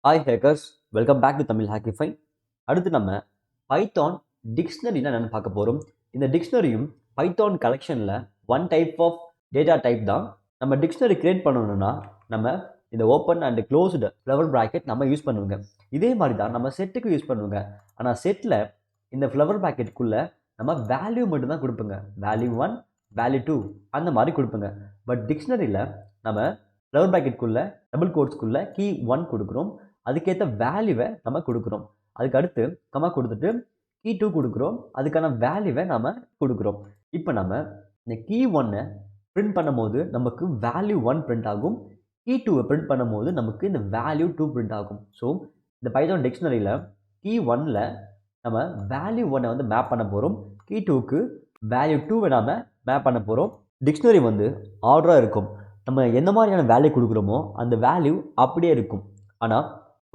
Hi hackers, welcome back to Tamil Hackify. அடுத்து நம்ம Python டிக்ஷனரினா என்னென்னு பார்க்க போகிறோம். இந்த டிக்ஷனரியும் பைத்தான் கலெக்ஷனில் one type of data type தான். நம்ம டிக்ஷனரி கிரியேட் பண்ணணும்னா நம்ம இந்த open and closed flower bracket நம்ம யூஸ் பண்ணுவோங்க. இதே மாதிரி தான் நம்ம செட்டுக்கு யூஸ் பண்ணுவோங்க. ஆனால் செட்டில் இந்த ஃப்ளவர் ப்ராக்கெட்டுக்குள்ளே நம்ம வேல்யூ மட்டும் தான் கொடுப்போங்க. வேல்யூ 1, வேல்யூ 2 அந்த மாதிரி கொடுப்போங்க. பட் டிக்ஷனரியில் நம்ம ஃப்ளவர் ப்ராக்கெட்டுக்குள்ளே டபுள் கோட்ஸ்க்குள்ளே கீ 1 கொடுக்குறோம். அதுக்கேற்ற வேல்யூவை நம்ம கொடுக்குறோம். அதுக்கு அடுத்து கமா கொடுத்துட்டு கீ 2 கொடுக்குறோம். அதுக்கான வேல்யூவை நம்ம கொடுக்குறோம். இப்போ நம்ம இந்த கீ 1 பிரிண்ட் பண்ணும்போது நமக்கு வேல்யூ 1 பிரிண்ட் ஆகும். கீ 2 பிரிண்ட் பண்ணும்போது நமக்கு இந்த வேல்யூ 2 பிரிண்ட் ஆகும். ஸோ இந்த பைத்தான் டிக்ஷனரியில் கீ 1ல் நம்ம வேல்யூ 1 வந்து மேப் பண்ண போகிறோம். கீ 2க்கு வேல்யூ 2வை நாம் மேப் பண்ண போகிறோம். டிக்ஷனரி வந்து ஆர்டராக இருக்கும். நம்ம எந்த மாதிரியான வேல்யூ கொடுக்குறோமோ அந்த வேல்யூ அப்படியே இருக்கும். ஆனால்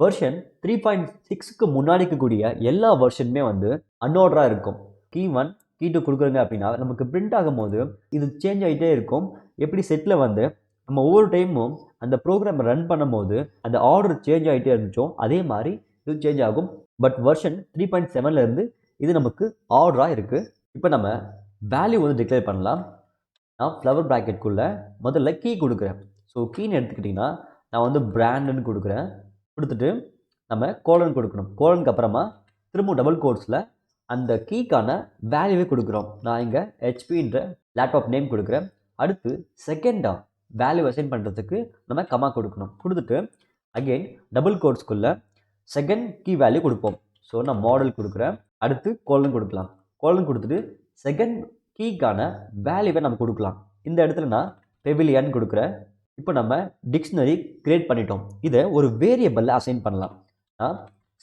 வெர்ஷன் 3.6க்கு முன்னாடி இருக்கக்கூடிய எல்லா வெர்ஷனுமே வந்து அன்ஆர்டராக இருக்கும். கீ 1 கீ 2 கொடுக்குறங்க அப்படின்னா நமக்கு பிரிண்ட் ஆகும்போது இது சேஞ்ச் ஆகிட்டே இருக்கும். எப்படி செட்டில் வந்து நம்ம ஒவ்வொரு டைமும் அந்த ப்ரோக்ராம் ரன் பண்ணும்போது அந்த ஆர்டர் சேஞ்ச் ஆகிட்டே இருந்துச்சோ அதே மாதிரி இது சேஞ்ச் ஆகும். பட் வெர்ஷன் 3.7லேருந்து இது நமக்கு ஆர்டராக இருக்குது. இப்போ நம்ம வேல்யூ வந்து டிக்ளேர் பண்ணலாம். நான் ஃப்ளவர் ப்ராக்கெட்டுக்குள்ளே முதல்ல கீ கொடுக்குறேன். ஸோ கீன்னு எடுத்துக்கிட்டிங்கன்னா நான் வந்து பிராண்டுன்னு கொடுக்குறேன். கொடுத்துட்டு நம்ம கோலன் கொடுக்கணும். கோலனுக்கு அப்புறமா திரும்ப டபுள் கோட்ஸில் அந்த கீக்கான வேல்யூவே கொடுக்குறோம். நான் இங்கே ஹெச்பின்ற லேப்டாப் நேம் கொடுக்குறேன். அடுத்து செகண்டாக வேல்யூ அசைன் பண்ணுறதுக்கு நம்ம கமா கொடுக்கணும். கொடுத்துட்டு அகெயின் டபுள் கோட்ஸ்க்குள்ளே செகண்ட் கீ வேல்யூ கொடுப்போம். ஸோ நான் மாடல் கொடுக்குறேன். அடுத்து கோலன் கொடுக்கலாம். கோலன் கொடுத்துட்டு செகண்ட் கீக்கான வேல்யூவை நம்ம கொடுக்கலாம். இந்த இடத்துல நான் பெவிலியன் கொடுக்குறேன். இப்போ நம்ம டிக்ஷனரி கிரியேட் பண்ணிட்டோம். இதை ஒரு வேரியபிளில் அசைன் பண்ணலாம். நான்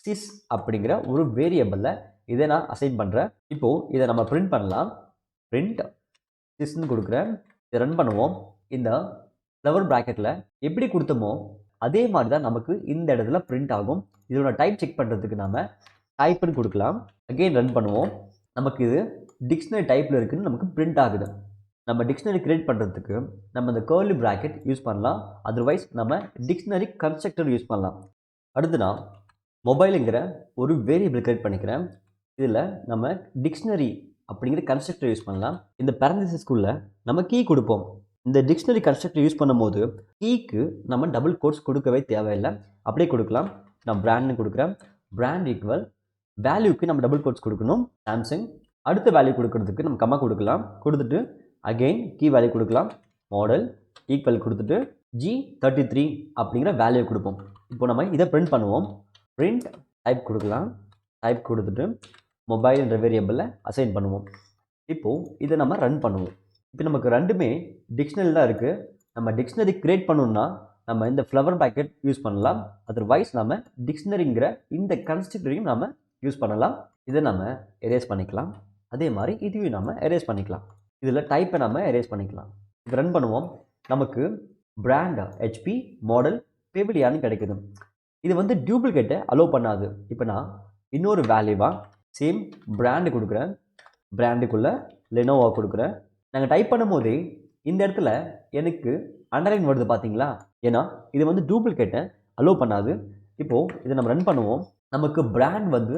சிஸ் அப்படிங்கிற ஒரு வேரியபிளில் இதை நான் அசைன் பண்ணுறேன். இப்போது இதை நம்ம பிரிண்ட் பண்ணலாம். பிரிண்ட் சிஸ்ன்னு கொடுக்குறேன். இதை ரன் பண்ணுவோம். இந்த ஃப்ளவர் ப்ராக்கெட்டில் எப்படி கொடுத்தோமோ அதே மாதிரி தான் நமக்கு இந்த இடத்துல பிரிண்ட் ஆகும். இதோட டைப் செக் பண்ணுறதுக்கு நம்ம டைப்புன்னு கொடுக்கலாம். அகெயின் ரன் பண்ணுவோம். நமக்கு இது டிக்ஷனரி டைப்பில் இருக்குதுன்னு நமக்கு பிரிண்ட் ஆகுது. நம்ம டிக்ஷனரி கிரியேட் பண்ணுறதுக்கு நம்ம இந்த கர்லி ப்ராக்கெட் யூஸ் பண்ணலாம். அதர்வைஸ் நம்ம டிக்ஷனரி கன்ஸ்ட்ரக்டர் யூஸ் பண்ணலாம். அடுத்து நான் மொபைலுங்கிற ஒரு வேரியபிள் கிரியேட் பண்ணிக்கிறேன். இதில் நம்ம டிக்ஷனரி அப்படிங்கிற கன்ஸ்ட்ரக்டர் யூஸ் பண்ணலாம். இந்த பேரந்திசிஸ்குள்ளே நம்ம கீ கொடுப்போம். இந்த டிக்ஷனரி கன்ஸ்ட்ரக்டர் யூஸ் பண்ணும்போது கீக்கு நம்ம டபுள் கோட்ஸ் கொடுக்கவே தேவையில்லை. அப்படியே கொடுக்கலாம். நான் பிராண்ட்னு கொடுக்குறேன். பிராண்ட் ஈக்குவல் வேல்யூக்கு நம்ம டபுள் கோட்ஸ் கொடுக்கணும். சாம்சங். அடுத்த வேல்யூ கொடுக்கறதுக்கு நம்ம கம்மா கொடுக்கலாம். கொடுத்துட்டு அகெயின் கீ வேல்யூ கொடுக்கலாம். மாடல் ஈக்குவல் கொடுத்துட்டு G33 அப்படிங்கிற வேல்யூ கொடுப்போம். இப்போ நம்ம இதை பிரிண்ட் பண்ணுவோம். பிரிண்ட் டைப் கொடுக்கலாம். டைப் கொடுத்துட்டு மொபைல் என்ற வேரியபிளில் அசைன் பண்ணுவோம். இப்போது இதை நம்ம ரன் பண்ணுவோம். இப்போ நமக்கு ரெண்டுமே டிக்ஷனரி தான் இருக்குது. நம்ம டிக்ஷனரி கிரியேட் பண்ணணும்னா நம்ம இந்த ஃப்ளவர் ப்ராக்கெட் யூஸ் பண்ணலாம். அதர்வைஸ் நம்ம டிக்ஷனரிங்கிற இந்த கன்ஸ்ட்ரக்டரையும் நம்ம யூஸ் பண்ணலாம். இதை நம்ம எரேஸ் பண்ணிக்கலாம். அதே மாதிரி இதையும் நம்ம எரேஸ் பண்ணிக்கலாம். இதில் டைப்பை நம்ம எரேஸ் பண்ணிக்கலாம். இப்போ ரன் பண்ணுவோம். நமக்கு பிராண்ட் ஹெச்பி மாடல் பெவிலியான்னு கிடைக்குது. இது வந்து டியூப்ளிகேட்டை அலோவ் பண்ணாது. இப்போ நான் இன்னொரு வேல்யூவாக சேம் பிராண்டு கொடுக்குறேன். பிராண்டுக்குள்ளே லெனோவா கொடுக்குறேன். நாங்கள் டைப் பண்ணும்போதே இந்த இடத்துல எனக்கு அண்டர்லைன் வருது பார்த்தீங்களா? ஏன்னா இது வந்து டூப்ளிகேட்டை அலோவ் பண்ணாது. இப்போது இதை நம்ம ரன் பண்ணுவோம். நமக்கு பிராண்ட் வந்து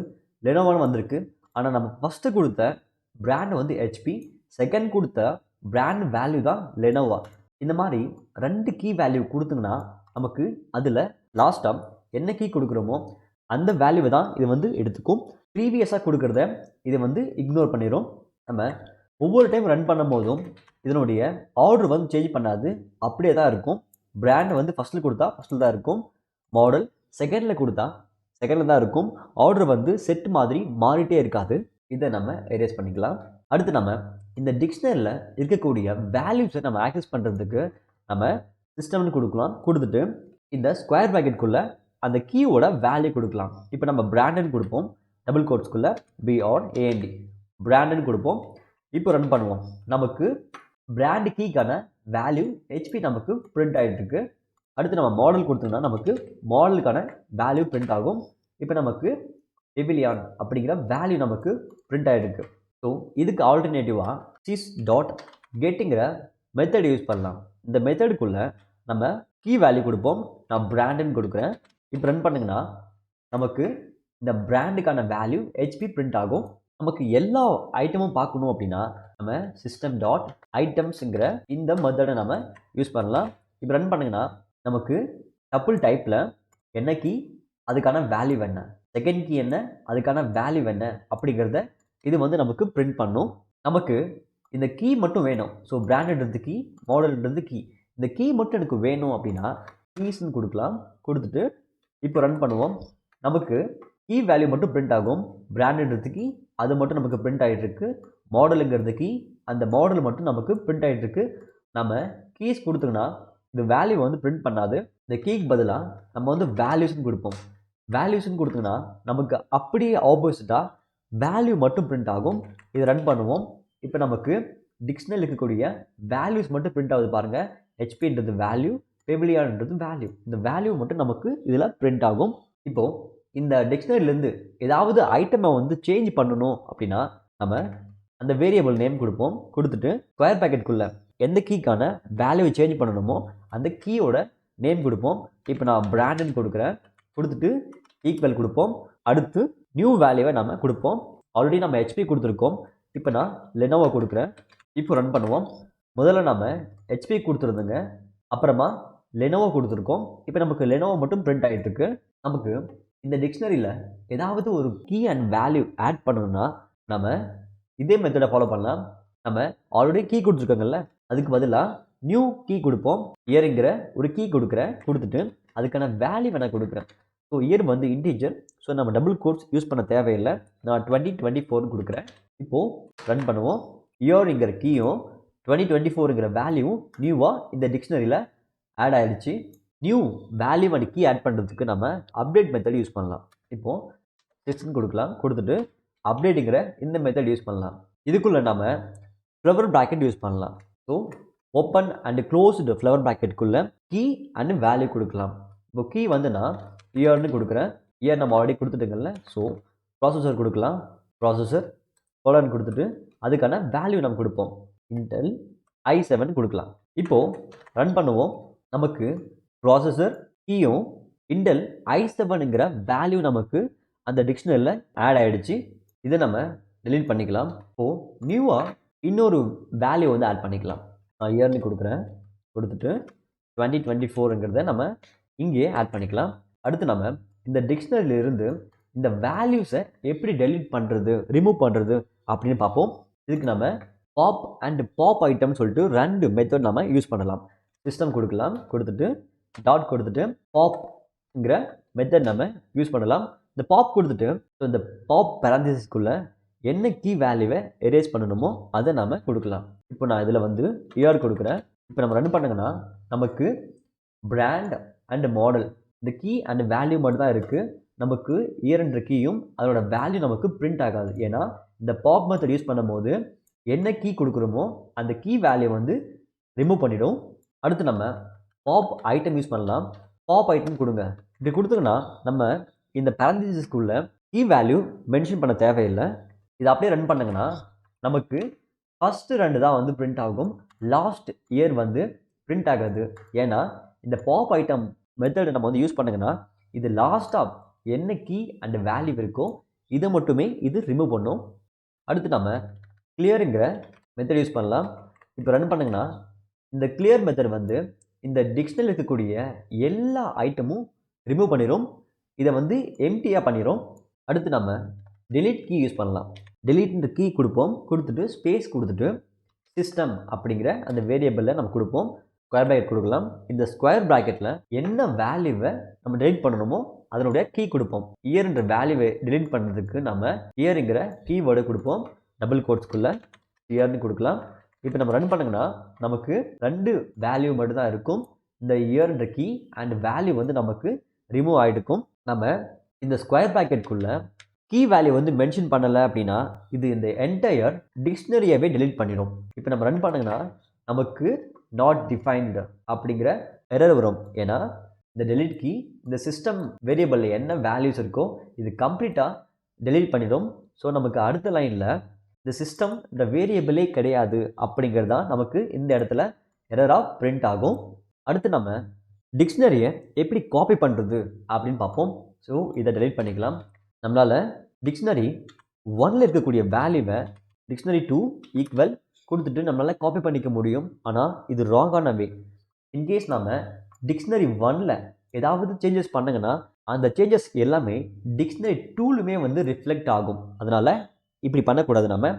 லெனோவான்னு வந்திருக்கு. ஆனால் நம்ம ஃபஸ்ட்டு கொடுத்த பிராண்ட் வந்து ஹெச்பி, செகண்ட் கொடுத்த பிராண்ட் வேல்யூ தான் லெனோவா. இந்த மாதிரி ரெண்டு கீ வேல்யூ கொடுத்தீங்கன்னா நமக்கு அதில் லாஸ்ட்டாக என்ன கீ கொடுக்குறோமோ அந்த வேல்யூவை தான் இது வந்து எடுத்துக்கும். ப்ரீவியஸாக கொடுக்குறத இதை வந்து இக்னோர் பண்ணிடும். நம்ம ஒவ்வொரு டைம் ரன் பண்ணும் போதும் இதனுடைய ஆர்டர் வந்து சேஞ்ச் பண்ணாது, அப்படியே தான் இருக்கும். பிராண்ட் வந்து ஃபஸ்ட்டில் கொடுத்தா ஃபஸ்ட்டில் தான் இருக்கும். மாடல் செகண்டில் கொடுத்தா செகண்டில் தான் இருக்கும். ஆர்டர் வந்து செட் மாதிரி மாறிட்டே இருக்காது. இதை நம்ம எரேஸ் பண்ணிக்கலாம். அடுத்து நம்ம இந்த டிக்ஷனரியில் இருக்கக்கூடிய வேல்யூஸை நம்ம ஆக்சஸ் பண்ணுறதுக்கு நம்ம சிஸ்டம்னு கொடுக்கலாம். கொடுத்துட்டு இந்த ஸ்கொயர் ப்ராக்கெட்டுக்குள்ளே அந்த கீயோட வேல்யூ கொடுக்கலாம். இப்போ நம்ம பிராண்டுன்னு கொடுப்போம். டபுள் கோட்ஸ்குள்ளே BRAND பிராண்டுன்னு கொடுப்போம். இப்போ ரன் பண்ணுவோம். நமக்கு பிராண்ட் கீக்கான வேல்யூ ஹெச்பி நமக்கு பிரிண்ட் ஆகிட்டு இருக்கு. அடுத்து நம்ம மாடல் கொடுத்தோம்னா நமக்கு மாடலுக்கான வேல்யூ பிரிண்ட் ஆகும். இப்போ நமக்கு பெவிலியான் அப்படிங்கிற வேல்யூ நமக்கு பிரிண்ட் ஆகிருக்கு. ஸோ இதுக்கு ஆல்டர்னேட்டிவாக sys.getங்கிற மெத்தட் யூஸ் பண்ணலாம். இந்த மெத்தடுக்குள்ளே நம்ம கீ வேல்யூ கொடுப்போம். நான் பிராண்டுன்னு கொடுக்குறேன். இப்போ ரன் பண்ணுங்கன்னா நமக்கு இந்த பிராண்டுக்கான வேல்யூ ஹெச்பி பிரிண்ட் ஆகும். நமக்கு எல்லா ஐட்டமும் பார்க்கணும் அப்படின்னா நம்ம சிஸ்டம் டாட் ஐட்டம்ஸுங்கிற இந்த மெத்தடை நம்ம யூஸ் பண்ணலாம். இப்போ ரன் பண்ணுங்கன்னா நமக்கு டபுள் டைப்பில் என்ன கீ, அதுக்கான வேல்யூ என்ன, செகண்ட் கீ என்ன, அதுக்கான வேல்யூ என்ன அப்படிங்கிறத இது வந்து நமக்கு பிரிண்ட் பண்ணும். நமக்கு இந்த கீ மட்டும் வேணும். ஸோ பிராண்டட்ன்றது கீ, மாடல்ன்றது கீ. இந்த கீ மட்டும் எனக்கு வேணும் அப்படின்னா கீஸ்ன்னு கொடுக்கலாம். கொடுத்துட்டு இப்போ ரன் பண்ணுவோம். நமக்கு கீ வேல்யூ மட்டும் பிரிண்ட் ஆகும். பிராண்டட்ன்றது கீ, அது மட்டும் நமக்கு பிரிண்ட் ஆகிட்டு இருக்கு. மாடலுங்கிறது கீ, அந்த மாடல் மட்டும் நமக்கு பிரிண்ட் ஆகிட்டு இருக்கு. நம்ம கீஸ் கொடுத்தோம்னா இந்த வேல்யூ வந்து பிரிண்ட் பண்ணாது. இந்த கீக்கு பதிலாக நம்ம வந்து வேல்யூஸ்ன்னு கொடுப்போம். வேல்யூஸ்ன்னு கொடுத்தோம்னா நமக்கு அப்படியே ஆப்போசிட்டாக வேல்யூ மட்டும் பிரிண்ட் ஆகும். இதை ரன் பண்ணுவோம். இப்போ நமக்கு டிக்ஷனரியில் இருக்கக்கூடிய வேல்யூஸ் மட்டும் பிரிண்ட் ஆகுது பாருங்கள். ஹெச்பின்றது வேல்யூ, பெபிலியான்றது வேல்யூ. இந்த வேல்யூ மட்டும் நமக்கு இதில் பிரிண்ட் ஆகும். இப்போது இந்த டிக்ஷனரியிலேருந்து ஏதாவது ஐட்டமை வந்து சேஞ்ச் பண்ணணும் அப்படின்னா நம்ம அந்த வேரியபிள் நேம் கொடுப்போம். கொடுத்துட்டு ஸ்கொயர் பேக்கெட்டுக்குள்ளே எந்த கீக்கான வேல்யூவை சேஞ்ச் பண்ணணுமோ அந்த கீயோட நேம் கொடுப்போம். இப்போ நான் பிராண்டுன்னு கொடுக்குறேன். கொடுத்துட்டு ஈக்குவல் கொடுப்போம். அடுத்து நியூ வேல்யூவை நம்ம கொடுப்போம். ஆல்ரெடி நம்ம ஹெச்பி கொடுத்துருக்கோம். இப்போ நான் லெனோவோ கொடுக்குறேன். இப்போ ரன் பண்ணுவோம். முதல்ல நம்ம ஹெச்பி கொடுத்துருந்தோங்க, அப்புறமா லெனோவோ கொடுத்துருக்கோம். இப்போ நமக்கு லெனோவோ மட்டும் பிரிண்ட் ஆகிட்டு இருக்கு. நமக்கு இந்த டிக்ஷனரியில் ஏதாவது ஒரு கீ அண்ட் வேல்யூ ஆட் பண்ணணும்னா நம்ம இதே மெத்தடை ஃபாலோ பண்ணலாம். நம்ம ஆல்ரெடி கீ கொடுத்துருக்கோங்கல்ல, அதுக்கு பதிலாக நியூ கீ கொடுப்போம். இயருங்கிற ஒரு கீ கொடுக்குறேன். கொடுத்துட்டு அதுக்கான வேல்யூ நான் கொடுக்குறேன். ஸோ இயர் வந்து இன்டீஜர், ஸோ நம்ம டபுள் கோட்ஸ் யூஸ் பண்ண தேவையில்லை. நான் 2024 கொடுக்குறேன். இப்போது ரன் பண்ணுவோம். இயருங்கிற கீயும் 2024ங்கிற வேல்யூவும் நியூவாக இந்த டிக்ஷனரியில் ஆட் ஆகிடுச்சு. New value and key add பண்ணுறதுக்கு நம்ம அப்டேட் மெத்தட் யூஸ் பண்ணலாம். இப்போது சிஸ்டம் கொடுக்கலாம். கொடுத்துட்டு அப்டேட்டுங்கிற இந்த மெத்தட் யூஸ் பண்ணலாம். இதுக்குள்ளே நம்ம ஃப்ளவர் ப்ராக்கெட் யூஸ் பண்ணலாம். So open and closed flower ப்ராக்கெட்டுக்குள்ளே கீ அண்ட் வேல்யூ கொடுக்கலாம். இப்போ கீ வந்து நான் இயர்னு கொடுக்குறேன். இயர் நம்ம ஆல்ரெடி கொடுத்துட்டுங்கல்ல, ஸோ ப்ராசஸர் கொடுக்கலாம். ப்ராசஸர் கோலன் கொடுத்துட்டு அதுக்கான வேல்யூ நம்ம கொடுப்போம். இன்டெல் i7 கொடுக்கலாம். இப்போது ரன் பண்ணுவோம். நமக்கு ப்ராசஸர் கீயும் இன்டெல் i7ங்கிற வேல்யூ நமக்கு அந்த டிக்ஷனரியில் ஆட் ஆகிடுச்சு. இதை நம்ம டெலீட் பண்ணிக்கலாம். இப்போது நியூவாக இன்னொரு வேல்யூ வந்து ஆட் பண்ணிக்கலாம். நான் இயர்னு கொடுக்குறேன். கொடுத்துட்டு 2024ங்கிறத நம்ம இங்கே ஆட் பண்ணிக்கலாம். அடுத்து நம்ம இந்த டிக்ஷனரியிலிருந்து இந்த வேல்யூஸை எப்படி டெலீட் பண்ணுறது, ரிமூவ் பண்ணுறது அப்படின்னு பார்ப்போம். இதுக்கு நம்ம பாப் அண்ட் பாப் ஐட்டம் சொல்லிட்டு 2 மெத்தட் நம்ம யூஸ் பண்ணலாம். சிஸ்டம் கொடுக்கலாம். கொடுத்துட்டு டாட் கொடுத்துட்டு பாப்ங்கிற மெத்தட் நம்ம யூஸ் பண்ணலாம். இந்த பாப் கொடுத்துட்டு இந்த பாப் பேரந்திசிஸ்குள்ளே என்ன கீ வேல்யூவை எரேஸ் பண்ணணுமோ அதை நம்ம கொடுக்கலாம். இப்போ நான் இதில் வந்து இயர் கொடுக்குறேன். இப்போ நம்ம ரன் பண்ணுங்கன்னா நமக்கு பிராண்ட் அண்ட் மாடல் இந்த கீ அண்ட் வேல்யூ மட்டும் தான் இருக்குது. நமக்கு இயர்ன்ற கீயும் அதோட வேல்யூ நமக்கு பிரிண்ட் ஆகாது. ஏன்னா இந்த பாப் மெத்தட் யூஸ் பண்ணும்போது என்ன கீ கொடுக்குறோமோ அந்த கீ வேல்யூ வந்து ரிமூவ் பண்ணிடும். அடுத்து நம்ம பாப் ஐட்டம் யூஸ் பண்ணலாம். பாப் ஐட்டம் கொடுங்க. இப்படி கொடுத்தோன்னா நம்ம இந்த பேரந்திசிஸ்குள்ளே கீ வேல்யூ மென்ஷன் பண்ண தேவையில்லை. இதை அப்படியே ரன் பண்ணுங்கன்னா நமக்கு ஃபஸ்ட்டு 2 தான் வந்து பிரிண்ட் ஆகும். லாஸ்ட் இயர் வந்து பிரிண்ட் ஆகாது. ஏன்னா இந்த பாப் ஐட்டம் மெத்தடை நம்ம வந்து யூஸ் பண்ணுங்கன்னா இது லாஸ்ட்டாக என்ன கீ அண்ட் வேல்யூ இருக்கோ இதை மட்டுமே இது ரிமூவ் பண்ணும். அடுத்து நம்ம கிளியருங்கிற மெத்தட் யூஸ் பண்ணலாம். இப்போ ரன் பண்ணுங்கன்னா இந்த கிளியர் மெத்தட் வந்து இந்த டிக்ஷனரியில் இருக்கக்கூடிய எல்லா ஐட்டமும் ரிமூவ் பண்ணிடும். இதை வந்து எம்டியாக பண்ணிடும். அடுத்து நம்ம டெலீட் கீ யூஸ் பண்ணலாம். டெலீட்ன்ற கீ கொடுப்போம். கொடுத்துட்டு ஸ்பேஸ் கொடுத்துட்டு சிஸ்டம் அப்படிங்கிற அந்த வேரியபிளில் நம்ம கொடுப்போம். ஸ்கொயர் ப்ராக்கெட் கொடுக்கலாம். இந்த ஸ்கொயர் ப்ராக்கெட்டில் என்ன வேல்யூவை நம்ம டெலீட் பண்ணணுமோ அதனுடைய கீ கொடுப்போம். இயர்ன்ற வேல்யூவை டெலீட் பண்ணுறதுக்கு நம்ம இயருங்கிற கீவேர்டு கொடுப்போம். டபுள் கோட்ஸ்குள்ளே இயர்னு கொடுக்கலாம். இப்போ நம்ம ரன் பண்ணுங்கன்னா நமக்கு 2 வேல்யூ மட்டும் தான் இருக்கும். இந்த இயர்ன்ற கீ அண்ட் வேல்யூ வந்து நமக்கு ரிமூவ் ஆகிருக்கும். நம்ம இந்த ஸ்கொயர் ப்ராக்கெட்டுக்குள்ளே கீ வேல்யூ வந்து மென்ஷன் பண்ணலை அப்படின்னா இது இந்த என்டையர் டிக்ஷனரியவே டெலீட் பண்ணிடும். இப்போ நம்ம ரன் பண்ணுங்கன்னா நமக்கு நாட் டிஃபைன்டு அப்படிங்கிற எரர் வரும். ஏன்னா இந்த டெலீட் கீ இந்த சிஸ்டம் வேரியபிளில் என்ன வேல்யூஸ் இருக்கோ இது கம்ப்ளீட்டாக டெலீட் பண்ணிடும். ஸோ நமக்கு அடுத்த லைனில் இந்த சிஸ்டம் இந்த வேரியபிளே கிடையாது அப்படிங்கிறது தான் நமக்கு இந்த இடத்துல எரராக பிரிண்ட் ஆகும். அடுத்து நம்ம டிக்ஷனரியை எப்படி காப்பி பண்ணுறது அப்படின்னு பார்ப்போம். ஸோ இதை டெலீட் பண்ணிக்கலாம். நம்மளால் டிக்ஷனரி 1ல் இருக்கக்கூடிய வேல்யூவை டிக்ஷனரி 2 ஈக்குவல் கொடுத்துட்டு நம்மளால் காப்பி பண்ணிக்க முடியும். ஆனால் இது ராங்கான வே. இன்கேஸ் நம்ம டிக்ஷனரி 1ல் ஏதாவது சேஞ்சஸ் பண்ணுங்கன்னா அந்த சேஞ்சஸ் எல்லாமே டிக்ஷனரி 2லுமே வந்து ரிஃப்ளெக்ட் ஆகும். அதனால் இப்படி பண்ணக்கூடாது. நம்ம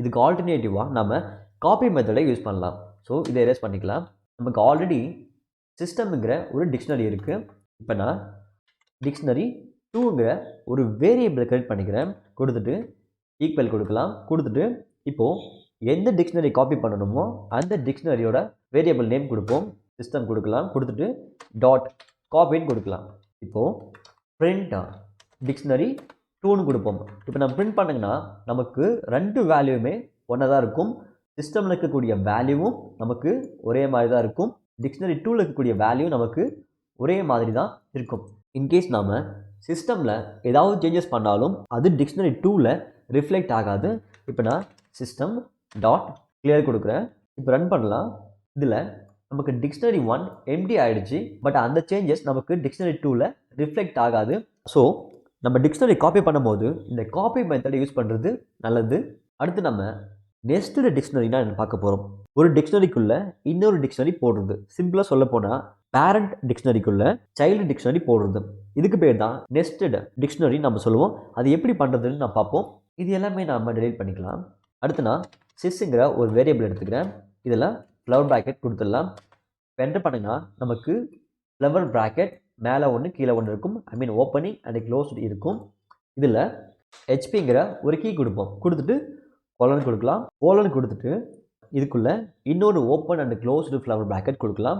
இதுக்கு ஆல்டர்னேட்டிவாக நம்ம காப்பி மெத்தடை யூஸ் பண்ணலாம். ஸோ இதை எரேஸ் பண்ணிக்கலாம். நமக்கு ஆல்ரெடி சிஸ்டம்ங்கிற ஒரு டிக்ஷனரி இருக்குது. இப்போ நான் டிக்ஷனரி 2ங்கிற ஒரு வேரியபிளை கிரியேட் பண்ணிக்கிறேன். கொடுத்துட்டு ஈக்குவல் கொடுக்கலாம். கொடுத்துட்டு இப்போது எந்த டிக்ஷனரி காப்பி பண்ணணுமோ அந்த டிக்ஷனரியோட வேரியபிள் நேம் கொடுப்போம். சிஸ்டம் கொடுக்கலாம். கொடுத்துட்டு டாட் காப்பின்னு கொடுக்கலாம். இப்போது பிரிண்ட் டிக்ஷனரி 2ன்னு கொடுப்போம். இப்போ நம்ம பிரிண்ட் பண்ணுங்கன்னா நமக்கு 2 வேல்யூமே ஒன்றா தான் இருக்கும். சிஸ்டமில் இருக்கக்கூடிய வேல்யூவும் நமக்கு ஒரே மாதிரி தான் இருக்கும். டிக்ஷனரி 2ல் இருக்கக்கூடிய வேல்யூ நமக்கு ஒரே மாதிரி தான் இருக்கும். இன்கேஸ் நாம் சிஸ்டமில் ஏதாவது சேஞ்சஸ் பண்ணாலும் அது டிக்ஷனரி 2ல் ரிஃப்ளெக்ட் ஆகாது. இப்போ நான் சிஸ்டம் டாட் கிளியர் கொடுக்குறேன். இப்போ ரன் பண்ணலாம். இதில் நமக்கு டிக்ஷனரி 1 எம்டி ஆகிடுச்சு. பட் அந்த சேஞ்சஸ் நமக்கு டிக்ஷனரி 2ல் ரிஃப்ளெக்ட் ஆகாது. ஸோ நம்ம டிக்ஷனரி காப்பி பண்ணும்போது இந்த காப்பி மெத்தடை யூஸ் பண்ணுறது நல்லது. அடுத்து நம்ம நெஸ்டட் டிக்ஷனரினா என்ன பார்க்க போகிறோம். ஒரு டிக்ஷனரிக்குள்ளே இன்னொரு டிக்ஷனரி போடுறது. சிம்பிளாக சொல்ல போனால் பேரண்ட் டிக்ஷனரிக்குள்ளே சைல்டு டிக்ஷனரி போடுறது. இதுக்கு பேர் தான் நெஸ்டட் டிக்ஷனரி நம்ம சொல்லுவோம். அது எப்படி பண்ணுறதுன்னு நான் பார்ப்போம். இது எல்லாமே நம்ம டெலீட் பண்ணிக்கலாம். அடுத்து நான் சிஸ்ங்கிற ஒரு வேரியபிள் எடுத்துக்கிறேன். இதில் ஃப்ளவர் ப்ராக்கெட் கொடுத்துடலாம். இப்போ என்டர் பண்ணிங்கன்னா நமக்கு ஃப்ளவர் ப்ராக்கெட் மேலே ஒன்று கீழே ஒன்று இருக்கும். ஐ மீன் ஓப்பனிங் அண்ட் க்ளோஸ்டு இருக்கும். இதில் ஹெச்பிங்கிற ஒரு கீ கொடுப்போம். கொடுத்துட்டு கோலன் கொடுக்கலாம். கோலன் கொடுத்துட்டு இதுக்குள்ளே இன்னொரு open and closed flower bracket கொடுக்கலாம்.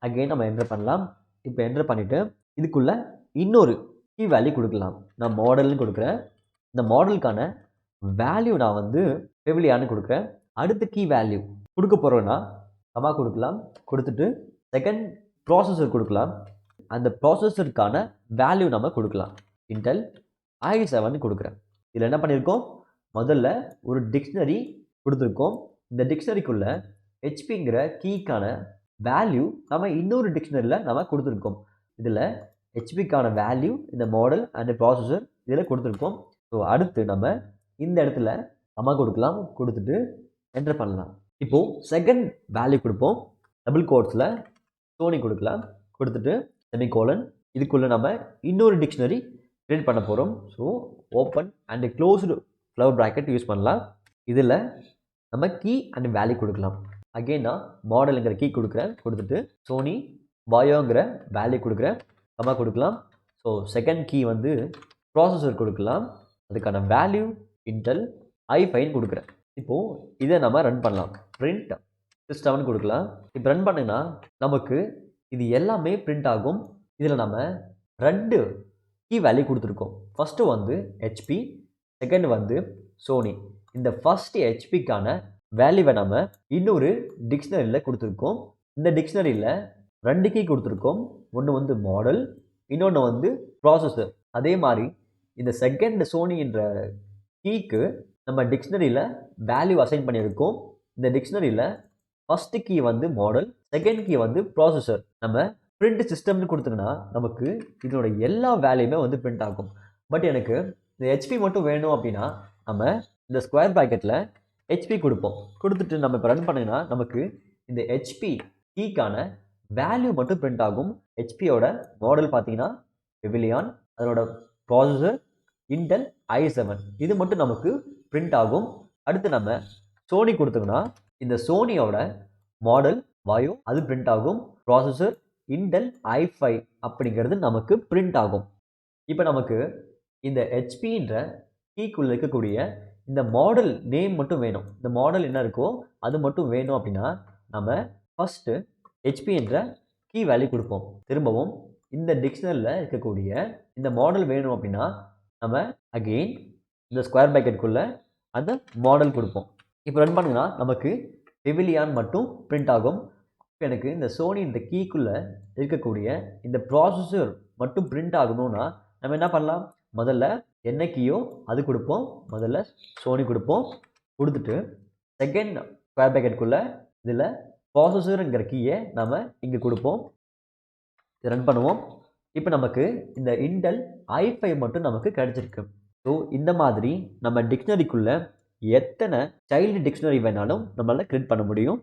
அகெயின் நம்ம என்டர் பண்ணலாம். இப்போ என்டர் பண்ணிவிட்டு இதுக்குள்ளே இன்னொரு கீ வேல்யூ கொடுக்கலாம். நான் மாடல்னு கொடுக்குறேன். இந்த மாடலுக்கான வேல்யூ நான் வந்து பெவிலியான்னு கொடுக்குறேன். அடுத்த கீ வேல்யூ கொடுக்க போகிறோன்னா கமா கொடுக்கலாம். கொடுத்துட்டு செகண்ட் ப்ராசஸர் கொடுக்கலாம். அந்த ப்ராசஸருக்கான வேல்யூ நம்ம கொடுக்கலாம். இன்டெல் i7 கொடுக்குறேன். இதில் என்ன பண்ணியிருக்கோம், முதல்ல ஒரு டிக்ஷனரி கொடுத்துருக்கோம். இந்த டிக்ஷனரிக்குள்ளே ஹெச்பிங்கிற கீக்கான வேல்யூ நம்ம இன்னொரு டிக்ஷனரியில் நம்ம கொடுத்துருக்கோம். இதில் ஹெச்பிக்கான வேல்யூ இந்த மாடல் அண்ட் ப்ராசஸர் இதில் கொடுத்துருக்கோம். ஸோ அடுத்து நம்ம இந்த இடத்துல கமா கொடுக்கலாம். கொடுத்துட்டு என்டர் பண்ணலாம். இப்போது செகண்ட் வேல்யூ கொடுப்போம். டபுள் கோட்ஸில் சோனி கொடுக்கலாம். கொடுத்துட்டு செமிகோலன். இதுக்குள்ளே நம்ம இன்னொரு டிக்ஷனரி கிரியேட் பண்ண போகிறோம். So open and closed flower bracket use பண்ணலாம். இதில் நம்ம கீ அண்ட் வேல்யூ கொடுக்கலாம். அகெயின் நான் மாடலுங்கிற கீ கொடுக்குறேன். கொடுத்துட்டு சோனி பாயோங்கிற வேல்யூ கொடுக்குறேன். கமா கொடுக்கலாம். ஸோ செகண்ட் கீ வந்து ப்ராசஸர் கொடுக்கலாம். அதுக்கான வேல்யூ இன்டெல் i5 கொடுக்குறேன். இப்போது இதை நம்ம ரன் பண்ணலாம். பிரிண்ட் சிஸ்டம்னு கொடுக்கலாம். இப்போ ரன் பண்ணுங்கன்னா நமக்கு இது எல்லாமே பிரிண்ட் ஆகும். இதில் நம்ம 2 கீ வேல்யூ கொடுத்துருக்கோம். ஃபஸ்ட்டு வந்து ஹெச்பி, செகண்ட் வந்து சோனி. இந்த ஃபஸ்ட்டு ஹெச்பிக்கான வேல்யூவை நம்ம இன்னொரு டிக்ஷனரியில் கொடுத்துருக்கோம். இந்த டிக்ஷனரியில் 2 கீ கொடுத்துருக்கோம். ஒன்று வந்து மாடல், இன்னொன்று வந்து ப்ராசஸர். அதே மாதிரி இந்த செகண்ட் சோனி என்ற கீக்கு நம்ம டிக்ஷனரியில் வேல்யூ அசைன் பண்ணியிருக்கோம். இந்த டிக்ஷனரியில் ஃபஸ்ட்டு கீ வந்து மாடல், செகண்ட் கீ வந்து ப்ராசஸர். நம்ம பிரிண்ட் சிஸ்டம்னு கொடுத்தோம்னா நமக்கு இதனோட எல்லா வேல்யூமே வந்து பிரிண்ட் ஆகும். பட் எனக்கு இந்த ஹெச்பி மட்டும் வேணும் அப்படின்னா நம்ம இந்த ஸ்கொயர் ப்ராக்கெட்டில் ஹெச்பி கொடுப்போம். கொடுத்துட்டு நம்ம இப்போ ரன் பண்ணிங்கன்னா நமக்கு இந்த ஹெச்பி கீக்கான வேல்யூ மட்டும் பிரிண்ட் ஆகும். ஹெச்பியோட மாடல் பார்த்தீங்கன்னா பெவிலியான், அதனோட ப்ராசஸர் இன்டெல் i7. இது மட்டும் நமக்கு பிரிண்ட் ஆகும். அடுத்து நம்ம சோனி கொடுத்தோம்னா இந்த சோனியோட மாடல் வாயோ அது பிரிண்ட் ஆகும். ப்ராசஸர் இன்டெல் i5 அப்படிங்கிறது நமக்கு பிரிண்ட் ஆகும். இப்போ நமக்கு இந்த ஹெச்பின்ற கீக்குள்ளே இருக்கக்கூடிய இந்த மாடல் நேம் மட்டும் வேணும். இந்த மாடல் என்ன இருக்கோ அது மட்டும் வேணும் அப்படின்னா நம்ம ஃபஸ்ட்டு ஹெச்பி என்ற கீ வேல்யூ கொடுப்போம். திரும்பவும் இந்த டிக்ஷனரியில் இருக்கக்கூடிய இந்த மாடல் வேணும் அப்படின்னா நம்ம அகெயின் இந்த ஸ்கொயர் ப்ராக்கெட்டுக்குள்ளே அந்த மாடல் கொடுப்போம். இப்போ ரன் பண்ணுங்கன்னா நமக்கு பெவிலியான் மட்டும் பிரிண்ட் ஆகும். எனக்கு இந்த சோனி இந்த கீக்குள்ளே இருக்கக்கூடிய இந்த ப்ராசஸர் மட்டும் பிரிண்ட் ஆகணும்னா நம்ம என்ன பண்ணலாம், முதல்ல என்ன கீயோ அது கொடுப்போம். முதல்ல சோனி கொடுப்போம். கொடுத்துட்டு செகண்ட் ஸ்கொயர் ப்ராக்கெட்டுக்குள்ளே இதில் ப்ராசஸருங்கிற கீயை நம்ம இங்கே கொடுப்போம். இதை ரன் பண்ணுவோம். இப்போ நமக்கு இந்த இன்டெல் i5 மட்டும் நமக்கு கிடைச்சிருக்கு. ஸோ இந்த மாதிரி நம்ம டிக்ஷனரிக்குள்ள எத்தனை சைல்டு டிக்ஷனரி வேணாலும் நம்மளால கிரியேட் பண்ண முடியும்.